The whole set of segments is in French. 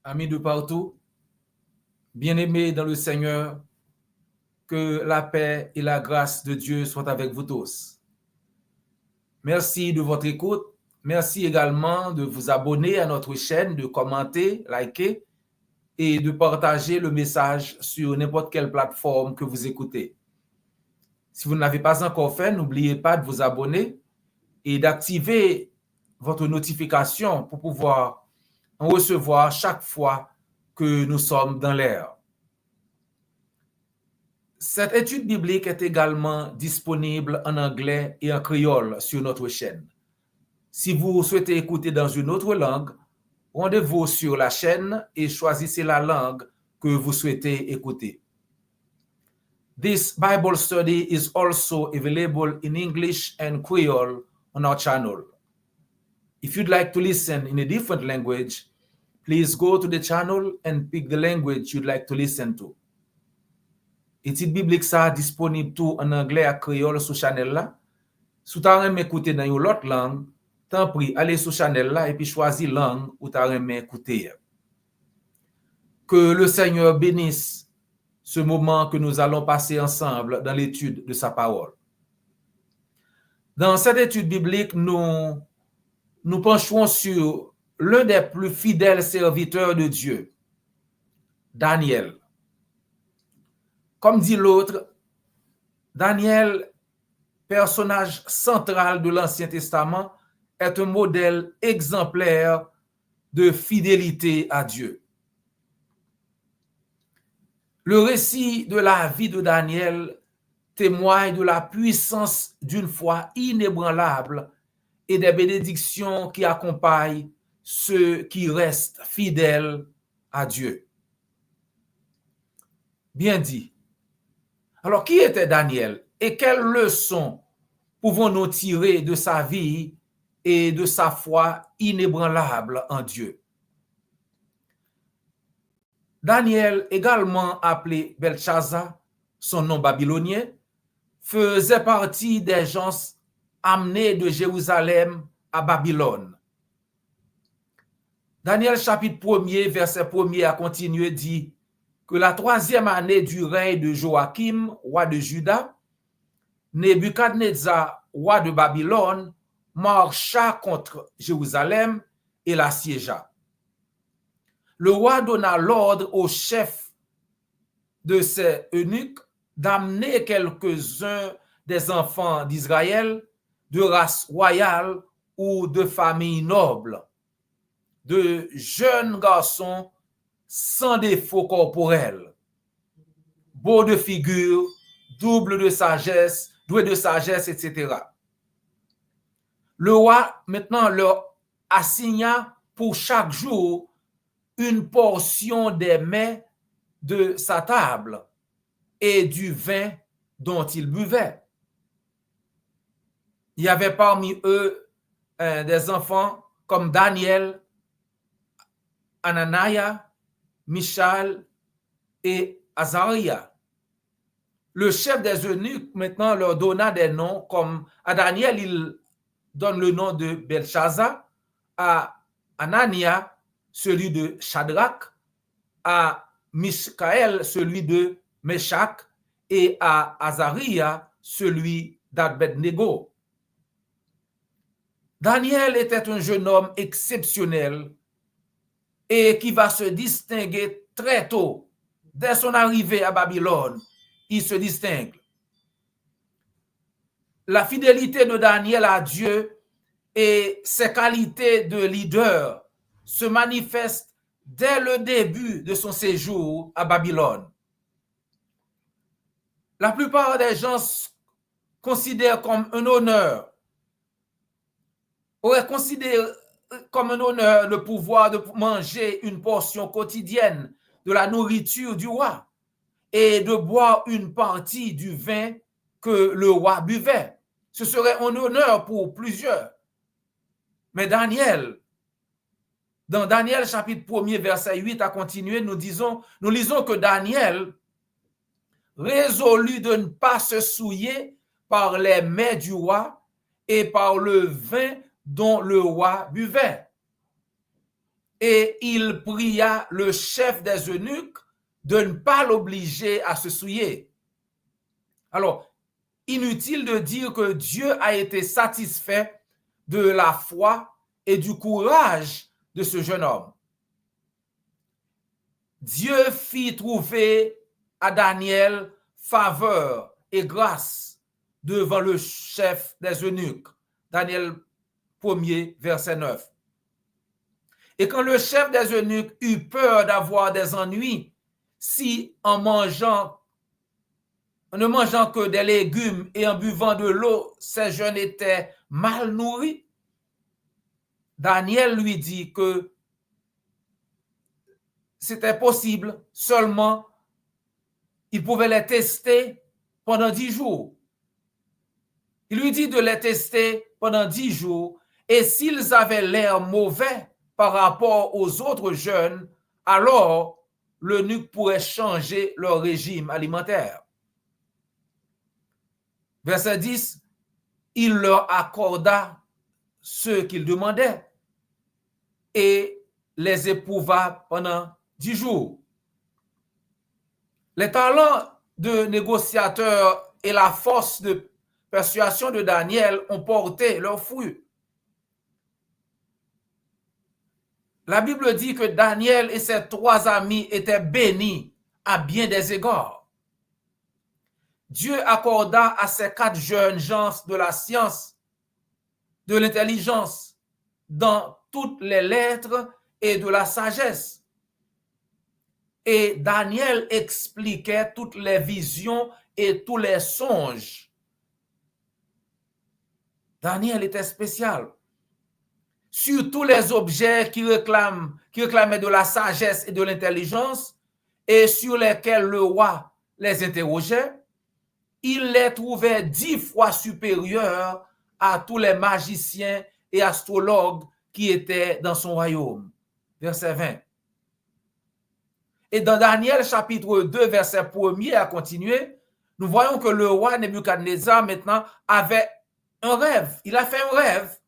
Amis de partout, bien-aimés dans le Seigneur, que la paix et la grâce de Dieu soient avec vous tous. Merci de votre écoute. Merci également de vous abonner à notre chaîne, de commenter, liker et de partager le message sur n'importe quelle plateforme que vous écoutez. Si vous ne l'avez pas encore fait, n'oubliez pas de vous abonner et d'activer votre notification pour pouvoir en recevoir chaque fois que nous sommes dans l'air. Cette étude biblique est également disponible en anglais et en créole sur notre chaîne. Si vous souhaitez écouter dans une autre langue, rendez-vous sur la chaîne et choisissez la langue que vous souhaitez écouter. This Bible study is also available in English and Creole on our channel. If you'd like to listen in a different language, please go to the channel and pick the language you'd like to listen to. Étude biblique ça disponible tout en anglais à créole sur channel là. Si tu as écouter dans une autre langue, t'en prie, allez sur channel là et puis choisis langue où tu as écouter. Que le Seigneur bénisse ce moment que nous allons passer ensemble dans l'étude de sa parole. Dans cette étude biblique, nous pencherons sur l'un des plus fidèles serviteurs de Dieu, Daniel. Comme dit l'autre, Daniel, personnage central de l'Ancien Testament, est un modèle exemplaire de fidélité à Dieu. Le récit de la vie de Daniel témoigne de la puissance d'une foi inébranlable et des bénédictions qui accompagnent ceux qui restent fidèles à Dieu. Bien dit. Alors, qui était Daniel et quelles leçons pouvons-nous tirer de sa vie et de sa foi inébranlable en Dieu? Daniel, également appelé Belshazzar, son nom babylonien, faisait partie des gens amenés de Jérusalem à Babylone. Daniel chapitre 1er, verset 1er a continué dit que la 3e année du règne de Joachim, roi de Juda, Nebuchadnezzar, roi de Babylone, marcha contre Jérusalem et l'assiégea. Le roi donna l'ordre au chef de ses eunuques d'amener quelques-uns des enfants d'Israël de race royale ou de famille noble, de jeunes garçons sans défaut corporel, beaux de figure, double de sagesse, doué de sagesse, etc. Le roi maintenant leur assigna pour chaque jour une portion des mets de sa table et du vin dont il buvait. Il y avait parmi eux des enfants comme Daniel, Ananias, Michal et Azaria. Le chef des eunuques maintenant leur donna des noms comme à Daniel, il donne le nom de Belshazzar, à Ananias, celui de Shadrach, à Michaël, celui de Meshach, et à Azaria, celui d'Abednego. Daniel était un jeune homme exceptionnel et qui va se distinguer très tôt. Dès son arrivée à Babylone, il se distingue. La fidélité de Daniel à Dieu et ses qualités de leader se manifestent dès le début de son séjour à Babylone. La plupart des gens considèrent comme un honneur, auraient considéré comme un honneur le pouvoir de manger une portion quotidienne de la nourriture du roi et de boire une partie du vin que le roi buvait. Ce serait un honneur pour plusieurs. Mais Daniel, dans Daniel chapitre 1er, verset 8 à continuer, nous lisons que Daniel résolut de ne pas se souiller par les mets du roi et par le vin dont le roi buvait. et il pria le chef des eunuques de ne pas l'obliger à se souiller. Alors, inutile de dire que Dieu a été satisfait de la foi et du courage de ce jeune homme. Dieu fit trouver à Daniel faveur et grâce devant le chef des eunuques. Daniel 1er, verset 9. Et quand le chef des eunuques eut peur d'avoir des ennuis, si en ne mangeant que des légumes et en buvant de l'eau, ces jeunes étaient mal nourris, Daniel lui dit que c'était possible, seulement il pouvait les tester pendant 10 jours. Il lui dit de les tester pendant 10 jours, et s'ils avaient l'air mauvais par rapport aux autres jeunes, alors l'eunuque pourrait changer leur régime alimentaire. Verset 10, il leur accorda ce qu'ils demandaient et les éprouva pendant 10 jours. Les talents de négociateur et la force de persuasion de Daniel ont porté leurs fruits. La Bible dit que Daniel et ses 3 amis étaient bénis à bien des égards. Dieu accorda à ces 4 jeunes gens de la science, de l'intelligence, dans toutes les lettres et de la sagesse. Et Daniel expliquait toutes les visions et tous les songes. Daniel était spécial. Sur tous les objets qui réclamaient de la sagesse et de l'intelligence et sur lesquels le roi les interrogeait, il les trouvait 10 fois supérieurs à tous les magiciens et astrologues qui étaient dans son royaume. Verset 20. Et dans Daniel chapitre 2, verset 1er à continuer, nous voyons que le roi Nebuchadnezzar maintenant avait un rêve. Il a fait un rêve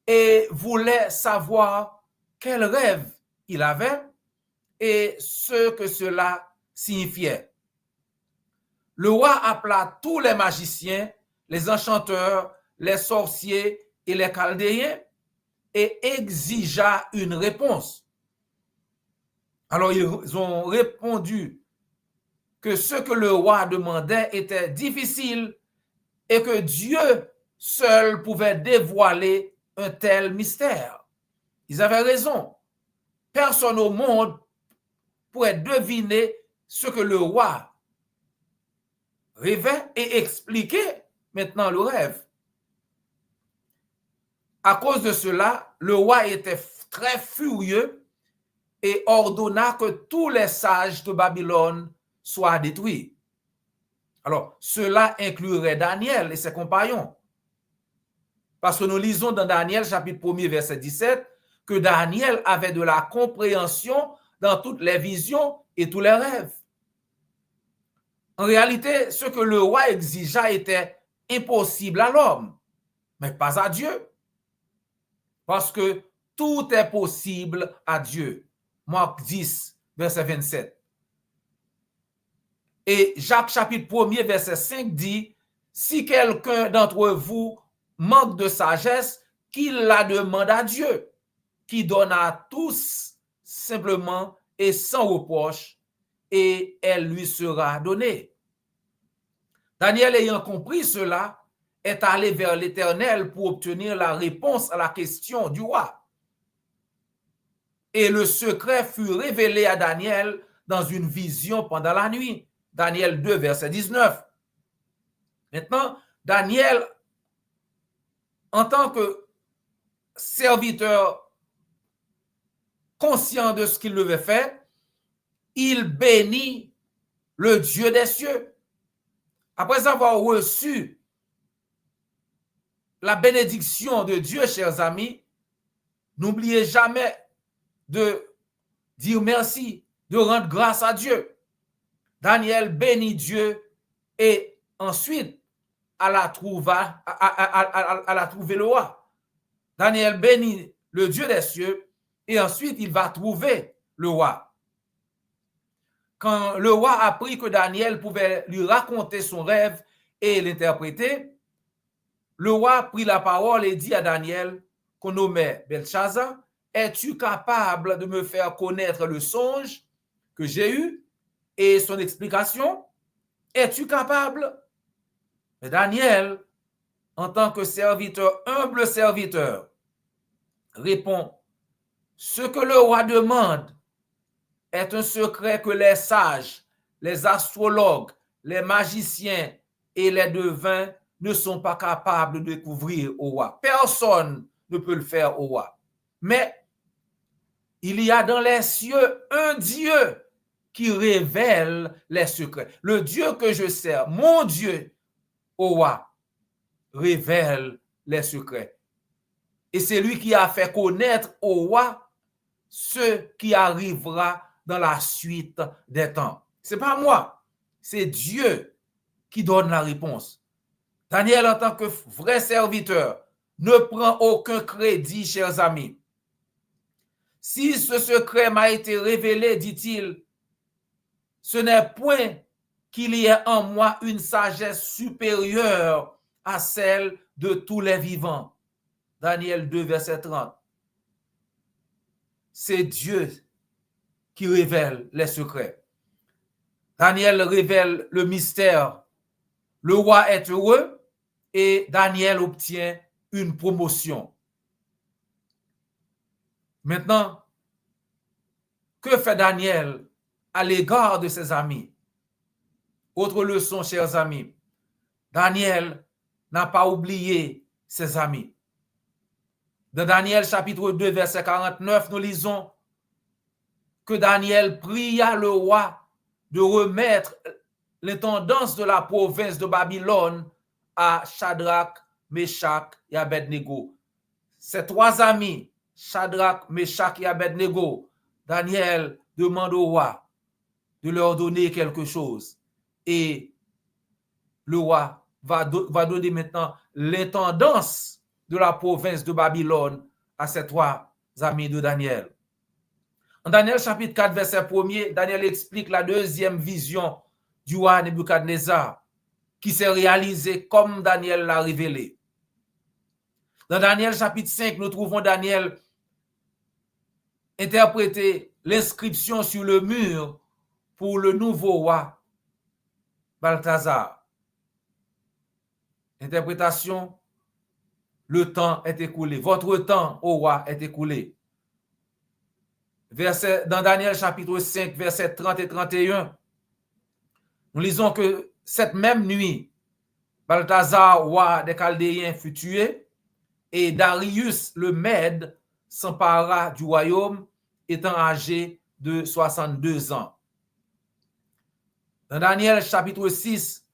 et voulait savoir quel rêve il avait et ce que cela signifiait. Le roi appela tous les magiciens, les enchanteurs, les sorciers et les chaldéens et exigea une réponse. Alors ils ont répondu que ce que le roi demandait était difficile et que Dieu seul pouvait dévoiler un tel mystère. Ils avaient raison. Personne au monde pourrait deviner ce que le roi rêvait et expliquer maintenant le rêve. À cause de cela, le roi était très furieux et ordonna que tous les sages de Babylone soient détruits. Alors, cela inclurait Daniel et ses compagnons. Parce que nous lisons dans Daniel chapitre 1er verset 17 que Daniel avait de la compréhension dans toutes les visions et tous les rêves. En réalité, ce que le roi exigea était impossible à l'homme, mais pas à Dieu. Parce que tout est possible à Dieu. Marc 10, verset 27. Et Jacques chapitre 1er, verset 5 dit, si quelqu'un d'entre vous manque de sagesse, qu'il la demande à Dieu, qui donne à tous simplement et sans reproche, et elle lui sera donnée. Daniel, ayant compris cela, est allé vers l'Éternel pour obtenir la réponse à la question du roi. Et le secret fut révélé à Daniel dans une vision pendant la nuit. Daniel 2, verset 19. Maintenant, Daniel, en tant que serviteur conscient de ce qu'il devait faire, il bénit le Dieu des cieux. Après avoir reçu la bénédiction de Dieu, chers amis, n'oubliez jamais de dire merci, de rendre grâce à Dieu. Daniel bénit Dieu et ensuite elle a trouvé le roi. Daniel bénit le Dieu des cieux Et ensuite, il va trouver le roi. Quand le roi apprit que Daniel pouvait lui raconter son rêve et l'interpréter, le roi prit la parole et dit à Daniel, qu'on nommait Belshazzar, « Es-tu capable de me faire connaître le songe que j'ai eu et son explication? Es-tu capable? » Mais Daniel, en tant que serviteur, humble serviteur, répond, « Ce que le roi demande est un secret que les sages, les astrologues, les magiciens et les devins ne sont pas capables de découvrir au roi. Personne ne peut le faire au roi. Mais il y a dans les cieux un Dieu qui révèle les secrets. Le Dieu que je sers, mon Dieu, au roi, révèle les secrets. Et c'est lui qui a fait connaître au roi ce qui arrivera dans la suite des temps. C'est pas moi, c'est Dieu qui donne la réponse. Daniel, en tant que vrai serviteur, ne prend aucun crédit, chers amis. Si ce secret m'a été révélé, dit-il, ce n'est point qu'il y ait en moi une sagesse supérieure à celle de tous les vivants. Daniel 2, verset 30. C'est Dieu qui révèle les secrets. Daniel révèle le mystère. Le roi est heureux et Daniel obtient une promotion. Maintenant, que fait Daniel à l'égard de ses amis? Autre leçon, chers amis. Daniel n'a pas oublié ses amis. Dans Daniel chapitre 2, verset 49, nous lisons que Daniel pria le roi de remettre l'intendance de la province de Babylone à Shadrach, Meshach et Abednego. Ces trois amis, Shadrach, Meshach et Abednego, Daniel demande au roi de leur donner quelque chose. Et le roi va donner maintenant l'intendance de la province de Babylone à ces trois amis de Daniel. En Daniel chapitre 4, verset 1er, Daniel explique la deuxième vision du roi Nebuchadnezzar qui s'est réalisée comme Daniel l'a révélé. Dans Daniel chapitre 5, nous trouvons Daniel interpréter l'inscription sur le mur pour le nouveau roi Balthazar. Interprétation, le temps est écoulé. Votre temps, ô roi, est écoulé. Dans Daniel chapitre 5, versets 30 et 31, nous lisons que cette même nuit, Balthazar, roi des Chaldéens, fut tué et Darius le Mède s'empara du royaume étant âgé de 62 ans. Dans Daniel chapitre 6,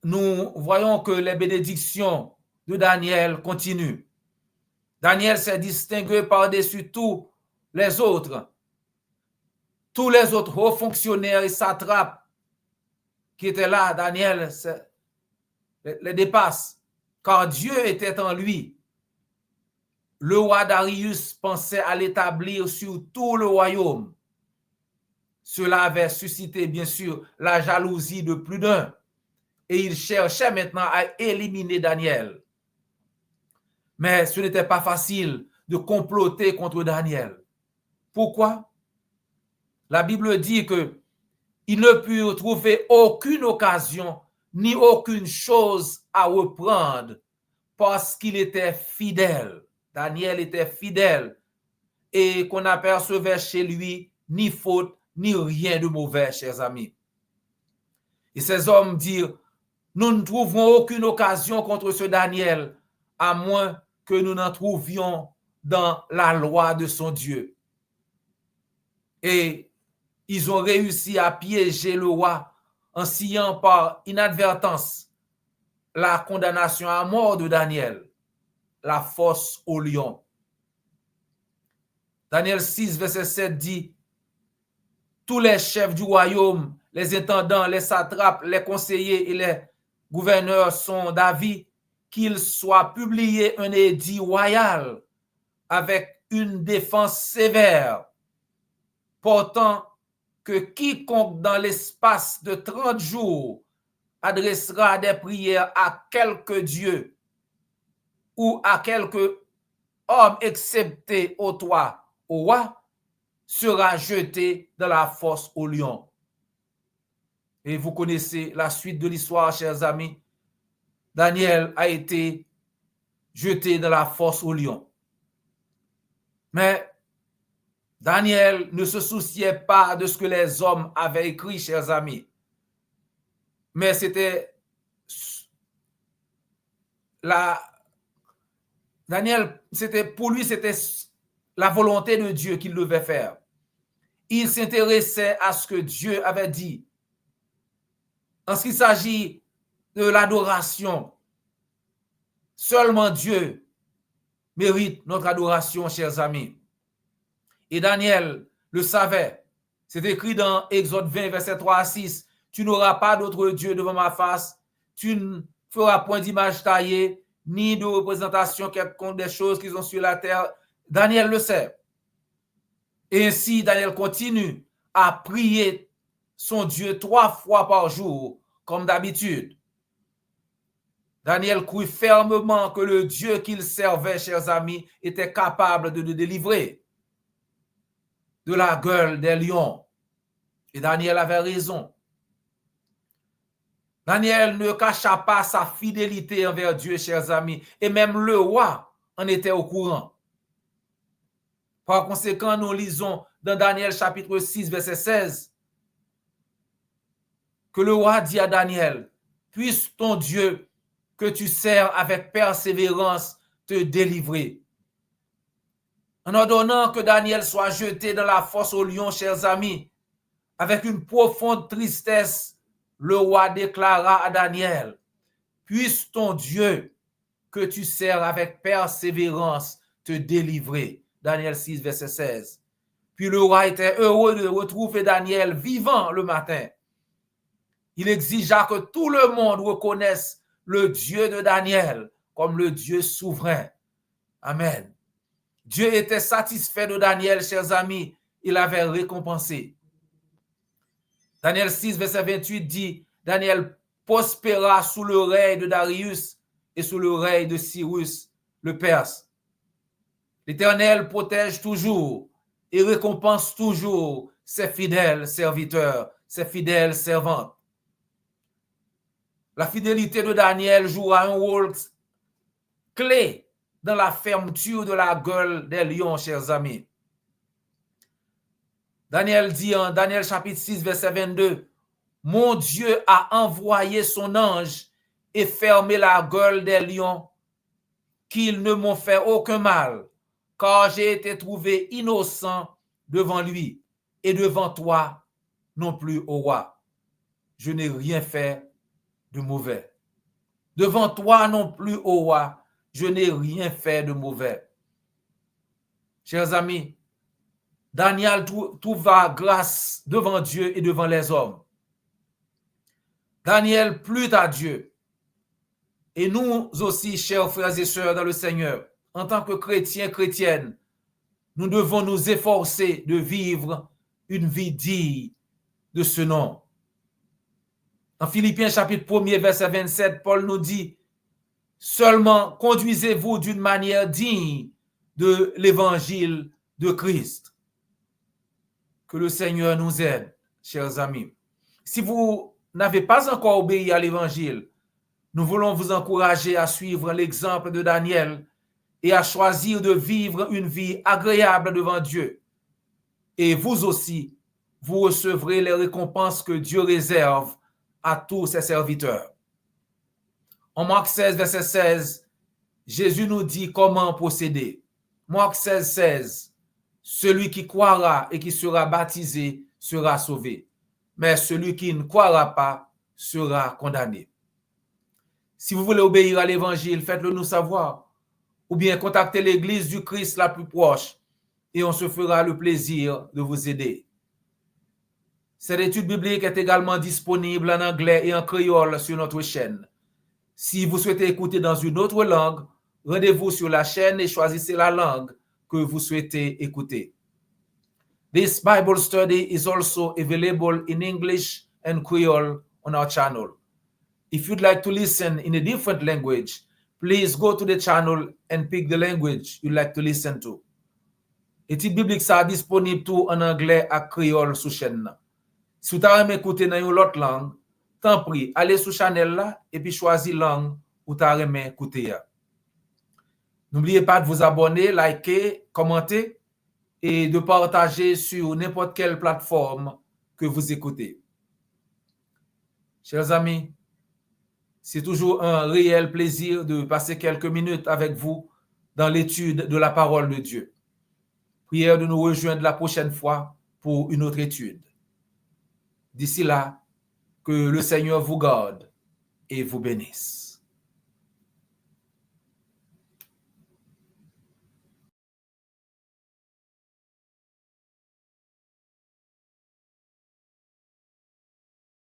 nous voyons que les bénédictions de Daniel continuent. Daniel s'est distingué par-dessus tous les autres. Tous les autres hauts fonctionnaires et satrapes qui étaient là, Daniel les dépasse, car Dieu était en lui. Le roi Darius pensait à l'établir sur tout le royaume. Cela avait suscité, bien sûr, la jalousie de plus d'un. Et il cherchait maintenant à éliminer Daniel. Mais ce n'était pas facile de comploter contre Daniel. Pourquoi? La Bible dit que ils ne purent trouver aucune occasion ni aucune chose à reprendre parce qu'il était fidèle. Daniel était fidèle et qu'on n'apercevait chez lui ni faute ni rien de mauvais, chers amis. Et ces hommes dirent, nous ne trouverons aucune occasion contre ce Daniel, à moins que nous n'en trouvions dans la loi de son Dieu. Et ils ont réussi à piéger le roi en sciant par inadvertance la condamnation à mort de Daniel, la fosse au lion. Daniel 6, verset 7 dit, tous les chefs du royaume, les intendants, les satrapes, les conseillers et les gouverneurs sont d'avis qu'il soit publié un édit royal avec une défense sévère, portant que quiconque dans l'espace de 30 jours adressera des prières à quelque Dieu ou à quelque homme excepté au roi, sera jeté dans la fosse au lion. Et vous connaissez la suite de l'histoire, chers amis. Daniel a été jeté dans la fosse au lion. Mais Daniel ne se souciait pas de ce que les hommes avaient écrit, chers amis. Mais c'était Daniel, pour lui, c'était la volonté de Dieu qu'il devait faire. Il s'intéressait à ce que Dieu avait dit. En ce qui s'agit de l'adoration, seulement Dieu mérite notre adoration, chers amis. Et Daniel le savait. C'est écrit dans Exode 20, verset 3 à 6. Tu n'auras pas d'autre Dieu devant ma face. Tu ne feras point d'image taillée, ni de représentation quelconque des choses qui sont sur la terre. Daniel le sait. Et ainsi, Daniel continue à prier son Dieu 3 fois par jour, comme d'habitude. Daniel crut fermement que le Dieu qu'il servait, chers amis, était capable de le délivrer de la gueule des lions. Et Daniel avait raison. Daniel ne cacha pas sa fidélité envers Dieu, chers amis, et même le roi en était au courant. Par conséquent, nous lisons dans Daniel chapitre 6, verset 16, que le roi dit à Daniel, « Puisse ton Dieu que tu sers avec persévérance te délivrer. » En ordonnant que Daniel soit jeté dans la fosse au lion, chers amis, avec une profonde tristesse, le roi déclara à Daniel, « Puisse ton Dieu que tu sers avec persévérance te délivrer. » Daniel 6, verset 16. Puis le roi était heureux de retrouver Daniel vivant le matin. Il exigea que tout le monde reconnaisse le Dieu de Daniel comme le Dieu souverain. Amen. Dieu était satisfait de Daniel, chers amis. Il l'avait récompensé. Daniel 6, verset 28 dit, Daniel prospéra sous le règne de Darius et sous le règne de Cyrus, le Perse. L'Éternel protège toujours et récompense toujours ses fidèles serviteurs, ses fidèles servantes. La fidélité de Daniel jouera un rôle clé dans la fermeture de la gueule des lions, chers amis. Daniel dit en Daniel chapitre 6, verset 22, « Mon Dieu a envoyé son ange et fermé la gueule des lions, qu'ils ne m'ont fait aucun mal, car j'ai été trouvé innocent devant lui et devant toi non plus, ô roi. Je n'ai rien fait de mauvais. Devant toi non plus, ô roi, je n'ai rien fait de mauvais. » Chers amis, Daniel trouva grâce devant Dieu et devant les hommes. Daniel plut à Dieu. Et nous aussi, chers frères et sœurs dans le Seigneur, en tant que chrétiens, chrétiennes, nous devons nous efforcer de vivre une vie digne de ce nom. En Philippiens chapitre 1er, verset 27, Paul nous dit, « Seulement conduisez-vous d'une manière digne de l'évangile de Christ. » Que le Seigneur nous aide, chers amis. Si vous n'avez pas encore obéi à l'évangile, nous voulons vous encourager à suivre l'exemple de Daniel et à choisir de vivre une vie agréable devant Dieu. Et vous aussi, vous recevrez les récompenses que Dieu réserve à tous ses serviteurs. En Marc 16, verset 16, Jésus nous dit comment procéder. Marc 16, 16. Celui qui croira et qui sera baptisé sera sauvé, mais celui qui ne croira pas sera condamné. Si vous voulez obéir à l'évangile, faites-le nous savoir, ou bien contactez l'église du Christ la plus proche et on se fera le plaisir de vous aider. Cette étude biblique est également disponible en anglais et en créole sur notre chaîne. Si vous souhaitez écouter dans une autre langue, rendez-vous sur la chaîne et choisissez la langue que vous souhaitez écouter. This Bible study is also available in English and Creole on our channel. If you'd like to listen in a different language, please go to the channel and pick the language you'd like to listen to. Étude biblique ça disponible tout en anglais et créole sous chaîne. Si vous avez écouté dans une autre langue, tant pis, allez sur channel là et puis choisissez langue où vous avez écouté. N'oubliez pas de vous abonner, liker, commenter et de partager sur n'importe quelle plateforme que vous écoutez. Chers amis, c'est toujours un réel plaisir de passer quelques minutes avec vous dans l'étude de la parole de Dieu. Prière de nous rejoindre la prochaine fois pour une autre étude. D'ici là, que le Seigneur vous garde et vous bénisse.